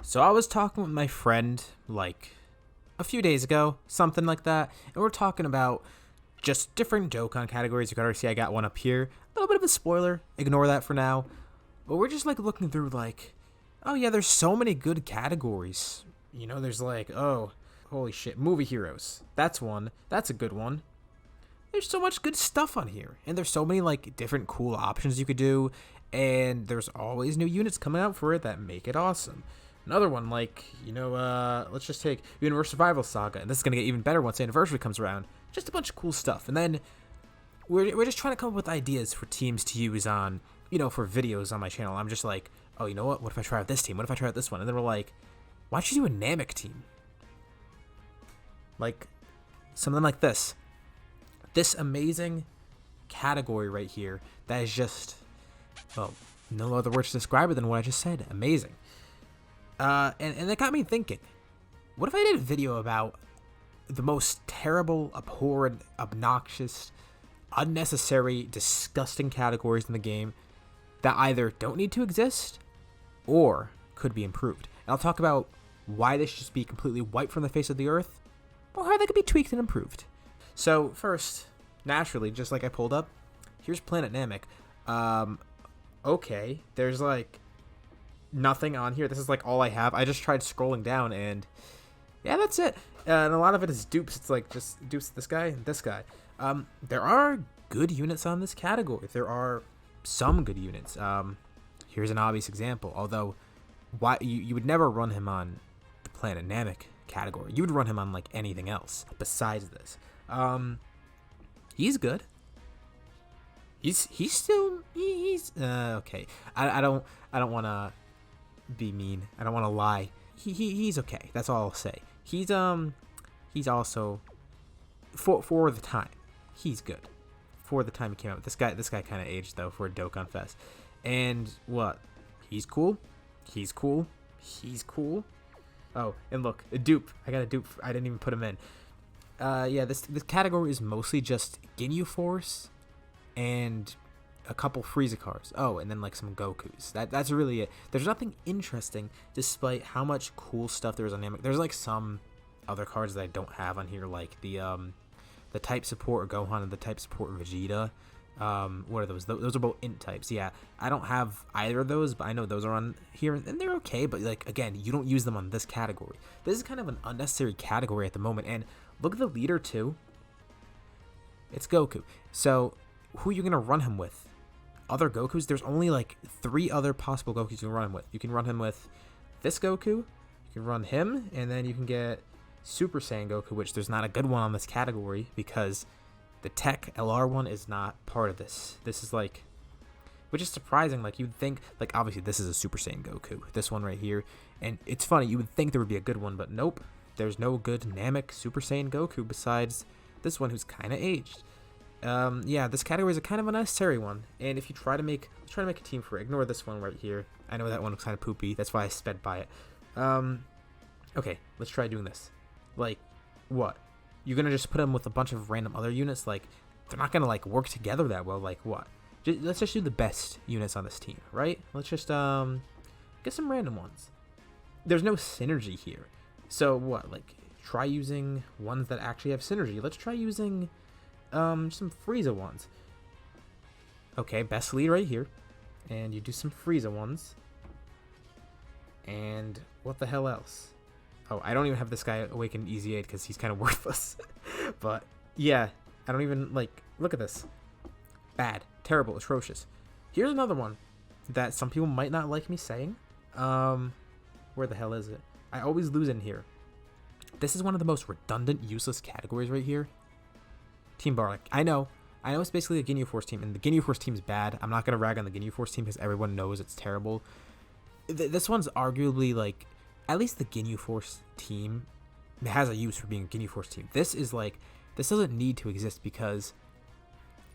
So I was talking with my friend like a few days ago, something like that, and we're talking about just different Dokkan categories. You can already see I got one up here. A little bit of a spoiler. Ignore that for now. But we're just like looking through like, oh yeah, there's so many good categories. There's like, oh, holy shit, movie heroes. That's one. That's a good one. There's so much good stuff on here, and there's so many like different cool options you could do, and there's always new units coming out for it that make it awesome. Another one, like, let's just take Universe Survival Saga, and this is going to get even better once the anniversary comes around. Just a bunch of cool stuff. And then we're just trying to come up with ideas for teams to use on, for videos on my channel. I'm just like, oh, you know what? What if I try out this team? What if I try out this one? And then we're like, why don't you do a Namek team? Like, something like this. This amazing category right here that is just, well, no other words to describe it than what I just said. Amazing. And that got me thinking, what if I did a video about the most terrible, abhorrent, obnoxious, unnecessary, disgusting categories in the game that either don't need to exist or could be improved? And I'll talk about why they should just be completely wiped from the face of the earth, or how they could be tweaked and improved. So first, naturally, just like I pulled up, here's Planet Namek. Okay, there's like nothing on here. This is like all I have. I just tried scrolling down and yeah, that's it. And a lot of it is dupes. It's like just dupes this guy and this guy. There are good units on this category. There are some good units. Here's an obvious example. Although, why you would never run him on the Planet Namek category. You would run him on like anything else besides this. He's good. He's still he's okay. I don't want to be mean. I don't want to lie. He's okay. That's all I'll say. He's also for the time. He's good. For the time he came out. This guy kind of aged though for a Dokkan Fest. And what? He's cool. He's cool. He's cool. Oh, and look, a dupe. I got a dupe. I didn't even put him in. Yeah, this category is mostly just Ginyu Force and a couple Frieza cards. Oh, and then like some Gokus. That's really it. There's nothing interesting despite how much cool stuff there is on Namek. There's like some other cards that I don't have on here, like the type support Gohan and the type support Vegeta. What are those? Those are both int types. Yeah, I don't have either of those, but I know those are on here, and they're okay. But like again, you don't use them on this category. This is kind of an unnecessary category at the moment. And look at the leader too. It's Goku. So who are you gonna run him with? Other Gokus? There's only like 3 other possible Gokus you can run him with. You can run him with this Goku. You can run him, and then you can get Super Saiyan Goku, which there's not a good one on this category because the Tech LR one is not part of this. This is like, which is surprising. Like you'd think, like obviously this is a Super Saiyan Goku, this one right here, and it's funny. You would think there would be a good one, but nope. There's no good Namek Super Saiyan Goku besides this one who's kind of aged. Yeah, this category is a kind of unnecessary one, and if you try to make a team for it, ignore this one right here. I know that one looks kind of poopy. That's why I sped by it. Okay, let's try doing this. Like, what? You're gonna just put them with a bunch of random other units? Like, they're not gonna like work together that well. Like, what? Let's just do the best units on this team, right? Let's just get some random ones. There's no synergy here, so what? Like, try using ones that actually have synergy. Let's try using some Frieza ones. Okay, best lead right here, and you do some Frieza ones. And what the hell else? Oh, I don't even have this guy awakened Easy 8 because he's kind of worthless. But yeah, I don't even like. Look at this. Bad, terrible, atrocious. Here's another one that some people might not like me saying. Where the hell is it? I always lose in here. This is one of the most redundant, useless categories right here. Team Barlick. I know it's basically a Ginyu Force team, and the Ginyu Force team's bad. I'm not going to rag on the Ginyu Force team because everyone knows it's terrible. This one's arguably, like, at least the Ginyu Force team has a use for being a Ginyu Force team. This is, like, this doesn't need to exist because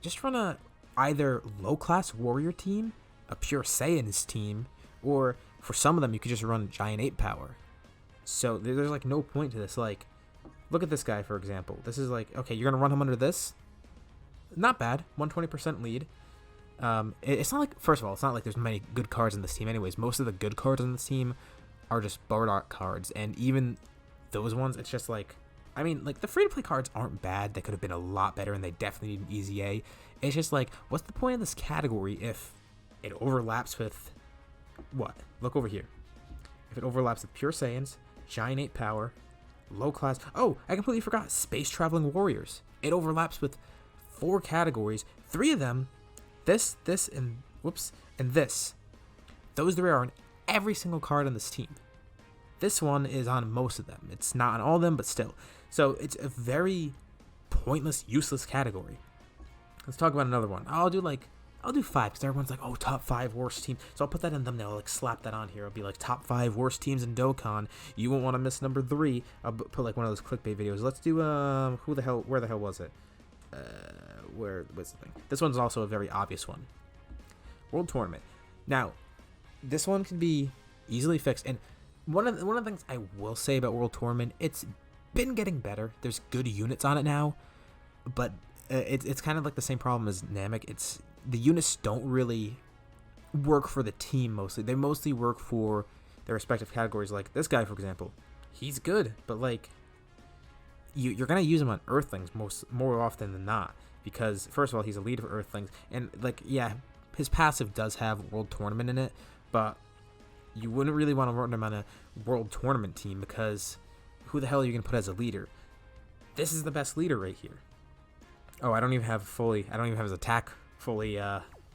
just run a either low-class warrior team, a pure Saiyans team, or for some of them, you could just run Giant 8 power. So there's, like, no point to this. Like, look at this guy, for example. This is like, okay, you're going to run him under this? Not bad. 120% lead. It's not like, first of all, it's not like there's many good cards in this team anyways. Most of the good cards on this team are just Bardock cards, and even those ones, it's just like, I mean, like, the free-to-play cards aren't bad. They could have been a lot better, and they definitely need an easy A. It's just like, what's the point of this category if it overlaps with what? Look over here. If it overlaps with Pure Saiyans, Giant Ape Power, Low Class... Oh, I completely forgot. Space Traveling Warriors. It overlaps with 4 categories. 3 of them, this, and... Whoops. And this. Those 3 are on every single card on this team. This one is on most of them. It's not on all of them, but still. So it's a very pointless, useless category. Let's talk about another one. I'll do 5 because everyone's like, oh, top 5 worst teams. So I'll put that in the thumbnail. I'll like slap that on here. I'll be like, top 5 worst teams in Dokkan. You won't want to miss number 3. I'll put like one of those clickbait videos. Let's do where the hell was it? Where was the thing? This one's also a very obvious one. World Tournament. Now, this one can be easily fixed, and one of the things I will say about World Tournament, it's been getting better. There's good units on it now, but it's kind of like the same problem as Namek. It's the units don't really work for the team mostly. They mostly work for their respective categories. Like this guy, for example, he's good, but like you're gonna use him on Earthlings more often than not, because first of all, he's a leader for Earthlings, and like yeah, his passive does have World Tournament in it, but you wouldn't really want to run him on a World Tournament team because who the hell are you going to put as a leader? This is the best leader right here. Oh, I don't even have his attack fully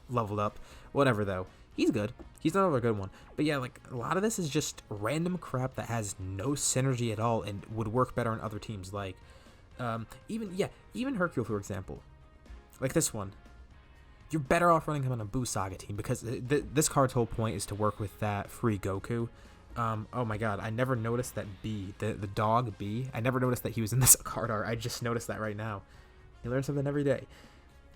leveled up. Whatever, though. He's good. He's another good one. But yeah, like, a lot of this is just random crap that has no synergy at all and would work better on other teams. Like, even Hercule, for example. Like this one. You're better off running him on a Buu Saga team because this card's whole point is to work with that free Goku. Oh my god, I never noticed that B, the dog B, I never noticed that he was in this card art. I just noticed that right now. You learn something every day.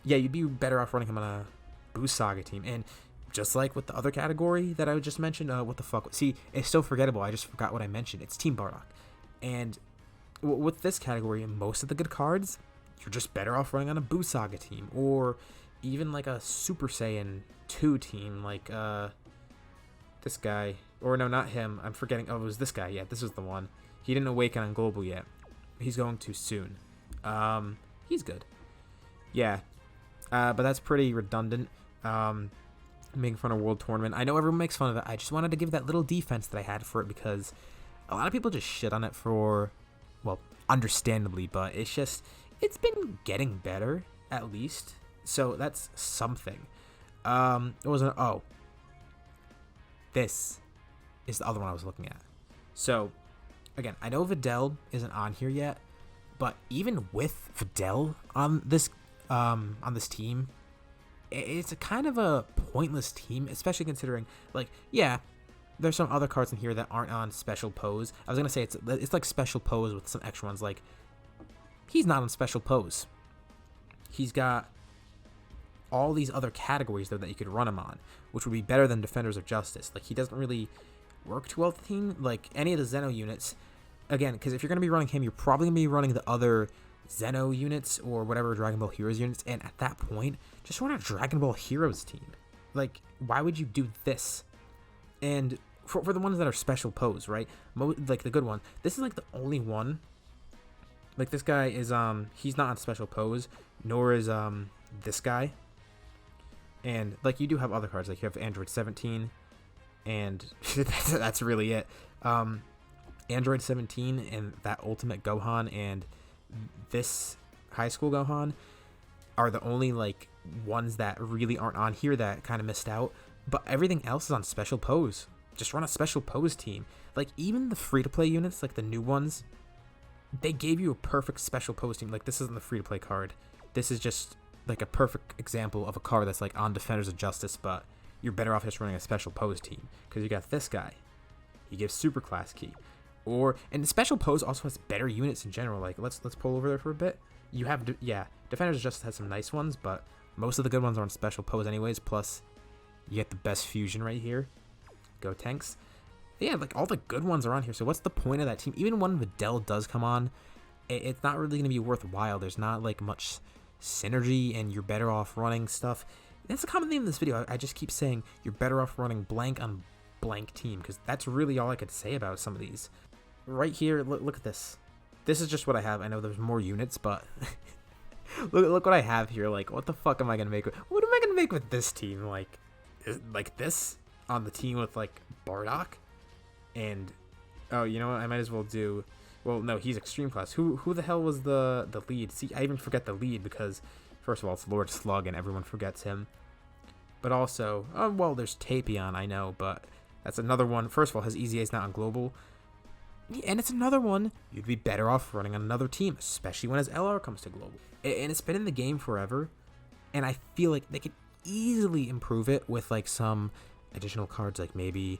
Yeah, you'd be better off running him on a Buu Saga team. And just like with the other category that I just mentioned, what the fuck? See, it's so forgettable. I just forgot what I mentioned. It's Team Bardock. And with this category, most of the good cards, you're just better off running on a Buu Saga team. Or even like a Super Saiyan 2 team, like this guy, or no, not him, I'm forgetting, oh, it was this guy, yeah, this was the one. He didn't awaken on Global yet. He's going to soon. He's good. Yeah, but that's pretty redundant, making fun of World Tournament. I know everyone makes fun of it, I just wanted to give that little defense that I had for it, because a lot of people just shit on it for, well, understandably, but it's been getting better, at least. So that's something. This is the other one I was looking at. So, again, I know Videl isn't on here yet, but even with Videl on this team, it's a kind of a pointless team, especially considering, like, yeah, there's some other cards in here that aren't on special pose. I was gonna say it's like special pose with some extra ones. Like, he's not on special pose. He's got all these other categories though that you could run him on, which would be better than Defenders of Justice. Like, he doesn't really work too well with the team, like any of the Zeno units. Again, because if you're going to be running him, you're probably going to be running the other Zeno units or whatever Dragon Ball Heroes units, and at that point, just run a Dragon Ball Heroes team. Like, why would you do this? And for the ones that are special pose, right? Like the good one, this is like the only one. Like, this guy is he's not on special pose, nor is this guy. And, like, you do have other cards. Like, you have Android 17, and that's really it. Android 17 and that Ultimate Gohan and this High School Gohan are the only, like, ones that really aren't on here that kind of missed out. But everything else is on special pose. Just run a special pose team. Like, even the free-to-play units, like the new ones, they gave you a perfect special pose team. Like, this isn't the free-to-play card. This is just like a perfect example of a card that's like on Defenders of Justice, but you're better off just running a special pose team because you got this guy. He gives super class key, and the special pose also has better units in general. Like, let's pull over there for a bit. You have Defenders of Justice has some nice ones, but most of the good ones are on special pose anyways. Plus, you get the best fusion right here. Go Tanks. Yeah, like, all the good ones are on here. So what's the point of that team? Even when Videl does come on, it's not really going to be worthwhile. There's not like much synergy, and you're better off running stuff. That's a common theme in this video. I just keep saying you're better off running blank on blank team, because that's really all I could say about some of these. Right here, look at this. This is just what I have. I know there's more units, but look what I have here. Like, what the fuck am I gonna make? What am I gonna make with this team? Like this on the team with like Bardock, and oh, you know what? I might as well do. Well, no, he's extreme class. Who the hell was the lead? See, I even forget the lead because first of all, it's Lord Slug, and everyone forgets him. But also, oh well, there's Tapion, I know, but that's another one. First of all, his EZA is not on global. And it's another one you'd be better off running on another team, especially when his LR comes to global. And it's been in the game forever, and I feel like they could easily improve it with like some additional cards, like maybe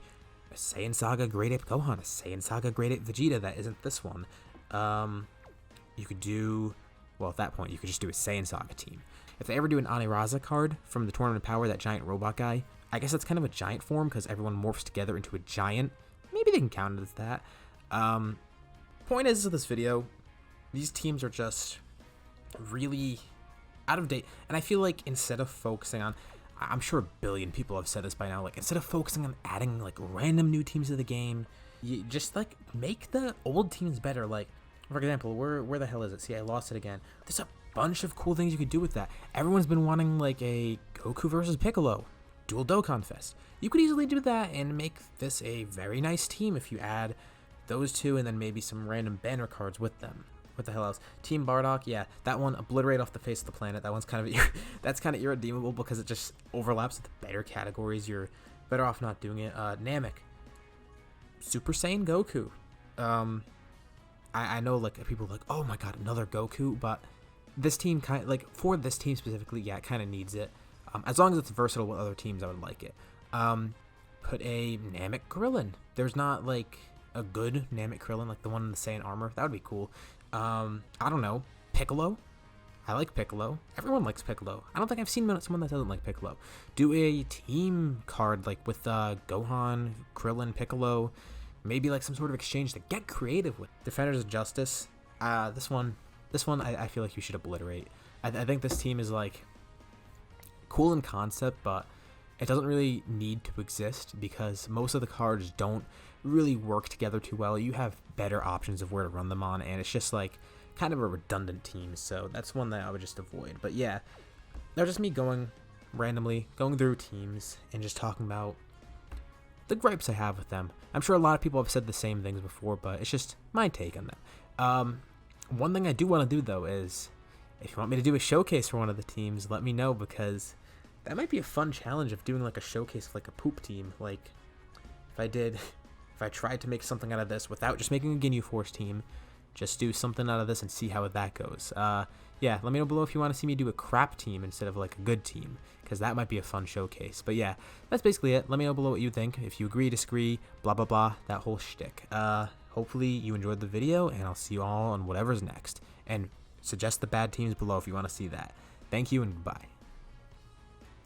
a Saiyan Saga Great Ape Gohan, a Saiyan Saga Great Ape Vegeta that isn't this one. You could do, well, at that point, you could just do a Saiyan Saga team. If they ever do an Aniraza card from the Tournament of Power, that giant robot guy, I guess that's kind of a giant form because everyone morphs together into a giant. Maybe they can count it as that. Point is, of this video, these teams are just really out of date, and I feel like instead of focusing on, I'm sure a billion people have said this by now, like instead of focusing on adding like random new teams to the game, you just like make the old teams better. Like for example, where the hell is it? See, I lost it again. There's a bunch of cool things you could do with that. Everyone's been wanting like a Goku versus Piccolo dual Dokkan Fest. You could easily do that and make this a very nice team if you add those two and then maybe some random banner cards with them. What the hell else? Team Bardock, yeah, that one, obliterate off the face of the planet. That one's kind of that's kind of irredeemable because it just overlaps with the better categories. You're better off not doing it. Namek, Super Saiyan Goku. I know like people are like, oh my god, another Goku, but this team kind of, like for this team specifically, yeah, it kind of needs it. As long as it's versatile with other teams, I would like it. Put a Namek Krillin. There's not like a good Namek Krillin, like the one in the Saiyan armor. That would be cool. I don't know. Piccolo. I like Piccolo. Everyone likes Piccolo. I don't think I've seen someone that doesn't like Piccolo. Do a team card like with Gohan, Krillin, Piccolo. Maybe like some sort of exchange to get creative with. Defenders of Justice. This one I feel like you should obliterate. I think this team is like cool in concept, but it doesn't really need to exist because most of the cards don't really work together too well. You have better options of where to run them on, and it's just like kind of a redundant team, so that's one that I would just avoid. But yeah, that's just me going through teams and just talking about the gripes I have with them. I'm sure a lot of people have said the same things before, but it's just my take on that. One thing I do want to do though is, if you want me to do a showcase for one of the teams, let me know, because that might be a fun challenge of doing like a showcase of like a poop team. Like if I tried to make something out of this without just making a Ginyu Force team, just do something out of this and see how that goes. Yeah, let me know below if you want to see me do a crap team instead of like a good team, because that might be a fun showcase. But yeah, that's basically it. Let me know below what you think. If you agree, disagree, blah, blah, blah, that whole shtick. Hopefully you enjoyed the video, and I'll see you all on whatever's next. And suggest the bad teams below if you want to see that. Thank you, and goodbye.